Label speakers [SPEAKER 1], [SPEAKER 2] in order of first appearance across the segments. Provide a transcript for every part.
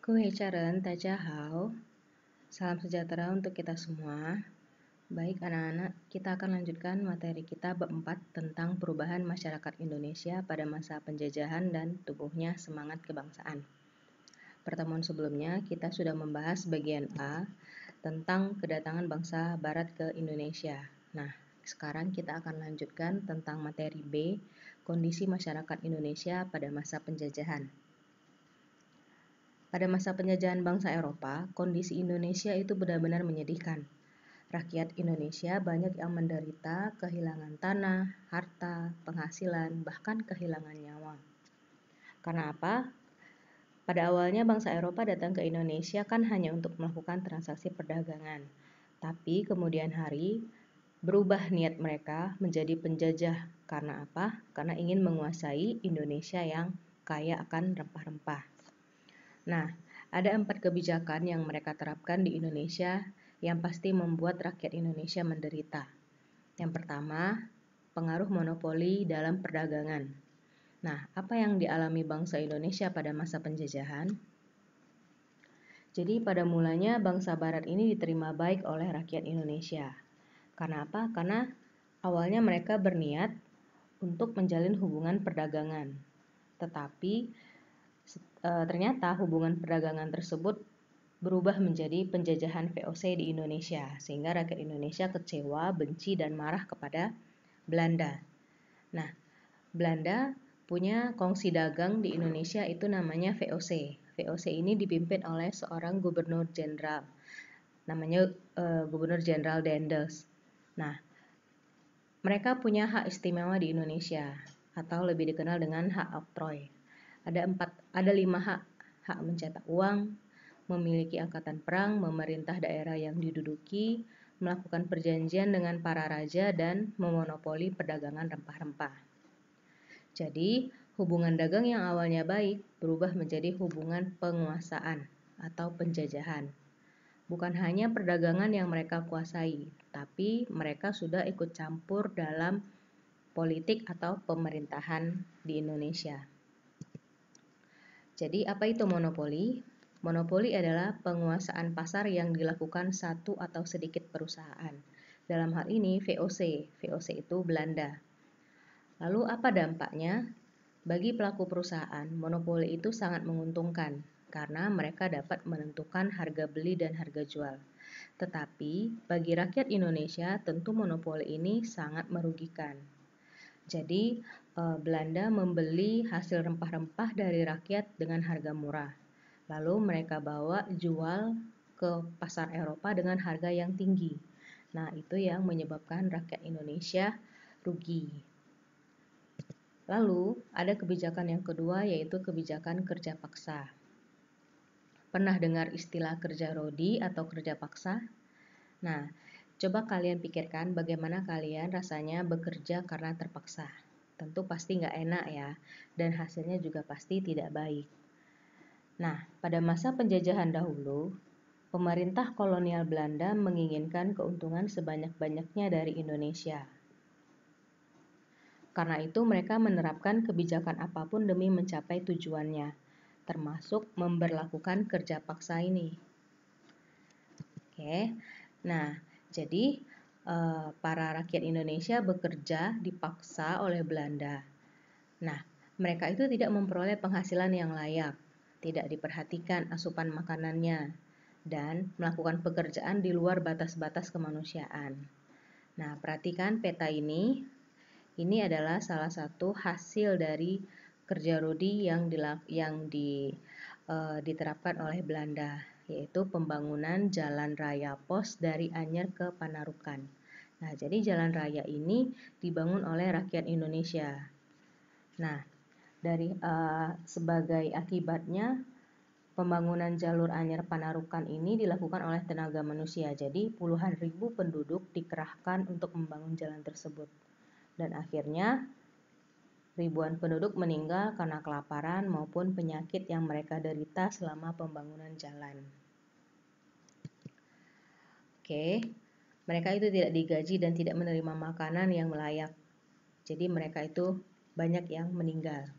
[SPEAKER 1] 各位家人，大家好. Salam sejahtera untuk kita semua. Baik anak-anak, kita akan lanjutkan materi kita bab 4 tentang perubahan masyarakat Indonesia pada masa penjajahan dan tumbuhnya semangat kebangsaan. Pertemuan sebelumnya kita sudah membahas bagian A tentang kedatangan bangsa Barat ke Indonesia. Nah, sekarang kita akan lanjutkan tentang materi B, kondisi masyarakat Indonesia pada masa penjajahan. Pada masa penjajahan bangsa Eropa, kondisi Indonesia itu benar-benar menyedihkan. Rakyat Indonesia banyak yang menderita kehilangan tanah, harta, penghasilan, bahkan kehilangan nyawa. Karena apa? Pada awalnya bangsa Eropa datang ke Indonesia kan hanya untuk melakukan transaksi perdagangan. Tapi kemudian hari berubah niat mereka menjadi penjajah. Karena apa? Karena ingin menguasai Indonesia yang kaya akan rempah-rempah. Nah, ada 4 kebijakan yang mereka terapkan di Indonesia yang pasti membuat rakyat Indonesia menderita. Yang pertama, pengaruh monopoli dalam perdagangan. Nah, apa yang dialami bangsa Indonesia pada masa penjajahan? Jadi pada mulanya bangsa Barat ini diterima baik oleh rakyat Indonesia. Karena apa? Karena awalnya mereka berniat untuk menjalin hubungan perdagangan. Tetapi ternyata hubungan perdagangan tersebut berubah menjadi penjajahan VOC di Indonesia, sehingga rakyat Indonesia kecewa, benci, dan marah kepada Belanda. Nah, Belanda punya kongsi dagang di Indonesia itu namanya VOC. VOC ini dipimpin oleh seorang gubernur jenderal, namanya Gubernur Jenderal Daendels. Nah, mereka punya hak istimewa di Indonesia, atau lebih dikenal dengan hak oktroy. Ada 5 hak. Hak mencetak uang, memiliki angkatan perang, memerintah daerah yang diduduki, melakukan perjanjian dengan para raja, dan memonopoli perdagangan rempah-rempah. Jadi, hubungan dagang yang awalnya baik berubah menjadi hubungan penguasaan atau penjajahan. Bukan hanya perdagangan yang mereka kuasai, tapi mereka sudah ikut campur dalam politik atau pemerintahan di Indonesia. Jadi apa itu monopoli? Monopoli adalah penguasaan pasar yang dilakukan satu atau sedikit perusahaan. Dalam hal ini VOC. VOC itu Belanda. Lalu apa dampaknya? Bagi pelaku perusahaan, monopoli itu sangat menguntungkan karena mereka dapat menentukan harga beli dan harga jual. Tetapi bagi rakyat Indonesia tentu monopoli ini sangat merugikan. Jadi, Belanda membeli hasil rempah-rempah dari rakyat dengan harga murah. Lalu mereka bawa jual ke pasar Eropa dengan harga yang tinggi. Nah, itu yang menyebabkan rakyat Indonesia rugi. Lalu, ada kebijakan yang kedua yaitu kebijakan kerja paksa. Pernah dengar istilah kerja rodi atau kerja paksa? Nah, coba kalian pikirkan bagaimana kalian rasanya bekerja karena terpaksa. Tentu pasti nggak enak ya, dan hasilnya juga pasti tidak baik. Nah, pada masa penjajahan dahulu, pemerintah kolonial Belanda menginginkan keuntungan sebanyak-banyaknya dari Indonesia. Karena itu mereka menerapkan kebijakan apapun demi mencapai tujuannya, termasuk memberlakukan kerja paksa ini. Oke, nah jadi para rakyat Indonesia bekerja dipaksa oleh Belanda. Nah, mereka itu tidak memperoleh penghasilan yang layak, tidak diperhatikan asupan makanannya, dan melakukan pekerjaan di luar batas-batas kemanusiaan. Nah, perhatikan peta ini. Ini adalah salah satu hasil dari kerja rodi yang diterapkan oleh Belanda, yaitu pembangunan jalan raya pos dari Anyer ke Panarukan. Nah, jadi jalan raya ini dibangun oleh rakyat Indonesia. Nah, sebagai akibatnya pembangunan jalur Anyer Panarukan ini dilakukan oleh tenaga manusia. Jadi puluhan ribu penduduk dikerahkan untuk membangun jalan tersebut. Dan akhirnya ribuan penduduk meninggal karena kelaparan maupun penyakit yang mereka derita selama pembangunan jalan. Oke, mereka itu tidak digaji dan tidak menerima makanan yang layak. Jadi mereka itu banyak yang meninggal.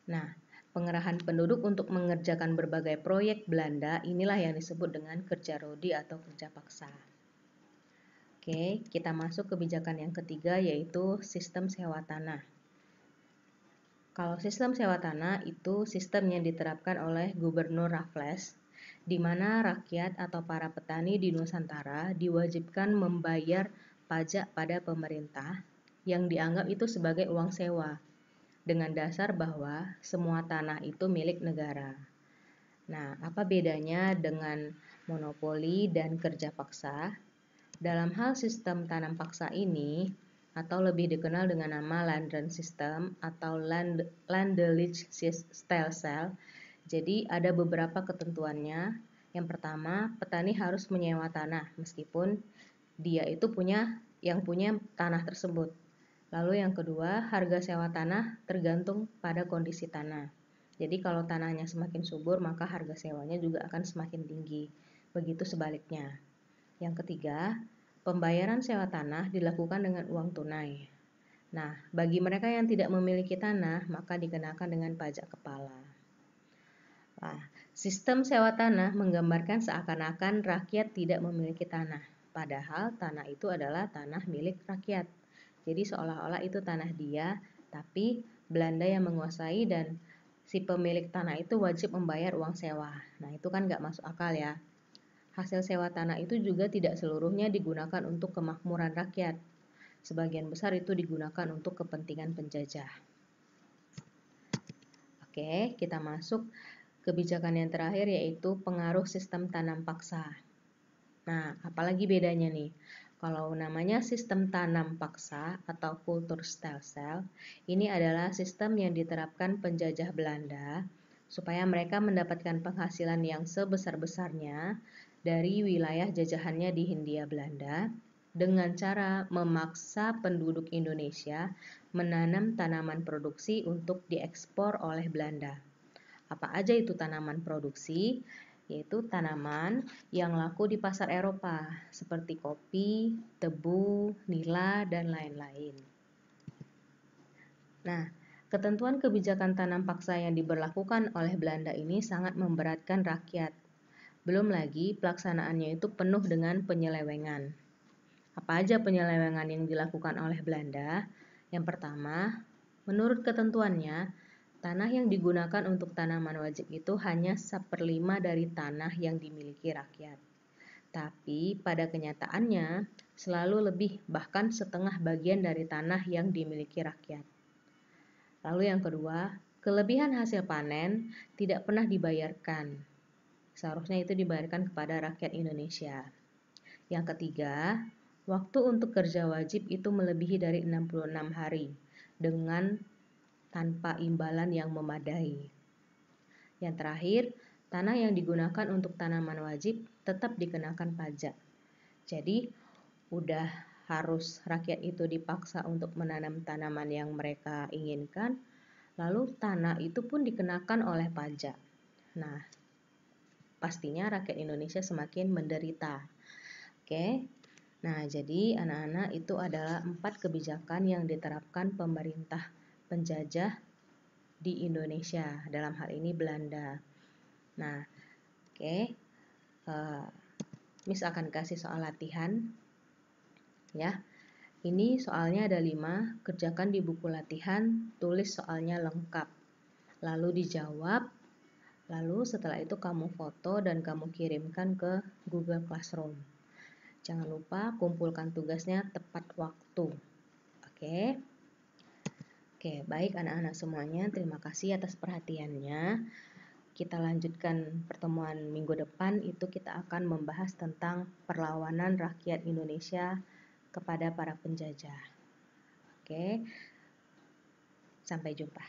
[SPEAKER 1] Nah, pengerahan penduduk untuk mengerjakan berbagai proyek Belanda, inilah yang disebut dengan kerja rodi atau kerja paksa. Oke, kita masuk kebijakan yang ketiga, yaitu sistem sewa tanah. Kalau sistem sewa tanah itu sistem yang diterapkan oleh Gubernur Raffles, di mana rakyat atau para petani di Nusantara diwajibkan membayar pajak pada pemerintah yang dianggap itu sebagai uang sewa, dengan dasar bahwa semua tanah itu milik negara. Nah, apa bedanya dengan monopoli dan kerja paksa? Dalam hal sistem tanam paksa ini, atau lebih dikenal dengan nama land rent system atau land lease style sale, jadi ada beberapa ketentuannya. Yang pertama, petani harus menyewa tanah meskipun dia itu punya tanah tersebut. Lalu yang kedua, harga sewa tanah tergantung pada kondisi tanah. Jadi kalau tanahnya semakin subur, maka harga sewanya juga akan semakin tinggi. Begitu sebaliknya. Yang ketiga, pembayaran sewa tanah dilakukan dengan uang tunai. Nah, bagi mereka yang tidak memiliki tanah, maka dikenakan dengan pajak kepala. Nah, sistem sewa tanah menggambarkan seakan-akan rakyat tidak memiliki tanah, padahal tanah itu adalah tanah milik rakyat. Jadi seolah-olah itu tanah dia, tapi Belanda yang menguasai dan si pemilik tanah itu wajib membayar uang sewa. Nah, itu kan nggak masuk akal ya. Hasil sewa tanah itu juga tidak seluruhnya digunakan untuk kemakmuran rakyat. Sebagian besar itu digunakan untuk kepentingan penjajah. Oke, kita masuk kebijakan yang terakhir, yaitu pengaruh sistem tanam paksa. Nah, apalagi bedanya nih? Kalau namanya sistem tanam paksa atau culture style sale, ini adalah sistem yang diterapkan penjajah Belanda supaya mereka mendapatkan penghasilan yang sebesar-besarnya dari wilayah jajahannya di Hindia Belanda dengan cara memaksa penduduk Indonesia menanam tanaman produksi untuk diekspor oleh Belanda. Apa aja itu tanaman produksi? Yaitu tanaman yang laku di pasar Eropa seperti kopi, tebu, nila, dan lain-lain. Nah, ketentuan kebijakan tanam paksa yang diberlakukan oleh Belanda ini sangat memberatkan rakyat. Belum lagi pelaksanaannya itu penuh dengan penyelewengan. Apa aja penyelewengan yang dilakukan oleh Belanda? Yang pertama, menurut ketentuannya, tanah yang digunakan untuk tanaman wajib itu hanya 1/5 dari tanah yang dimiliki rakyat. Tapi pada kenyataannya selalu lebih, bahkan setengah bagian dari tanah yang dimiliki rakyat. Lalu yang kedua, kelebihan hasil panen tidak pernah dibayarkan. Seharusnya itu dibayarkan kepada rakyat Indonesia. Yang ketiga, waktu untuk kerja wajib itu melebihi dari 66 hari dengan tanpa imbalan yang memadai. Yang terakhir, tanah yang digunakan untuk tanaman wajib tetap dikenakan pajak. Jadi, udah harus rakyat itu dipaksa untuk menanam tanaman yang mereka inginkan, lalu tanah itu pun dikenakan oleh pajak. Nah, pastinya rakyat Indonesia semakin menderita. Oke. Nah, jadi anak-anak itu adalah 4 kebijakan yang diterapkan pemerintah penjajah di Indonesia, dalam hal ini Belanda. Nah, oke. Miss akan kasih soal latihan. Ya. Ini soalnya ada 5, kerjakan di buku latihan, tulis soalnya lengkap. Lalu dijawab, lalu setelah itu kamu foto dan kamu kirimkan ke Google Classroom. Jangan lupa kumpulkan tugasnya tepat waktu. Oke. Oke, baik anak-anak semuanya, terima kasih atas perhatiannya. Kita lanjutkan pertemuan minggu depan, itu kita akan membahas tentang perlawanan rakyat Indonesia kepada para penjajah. Oke, sampai jumpa.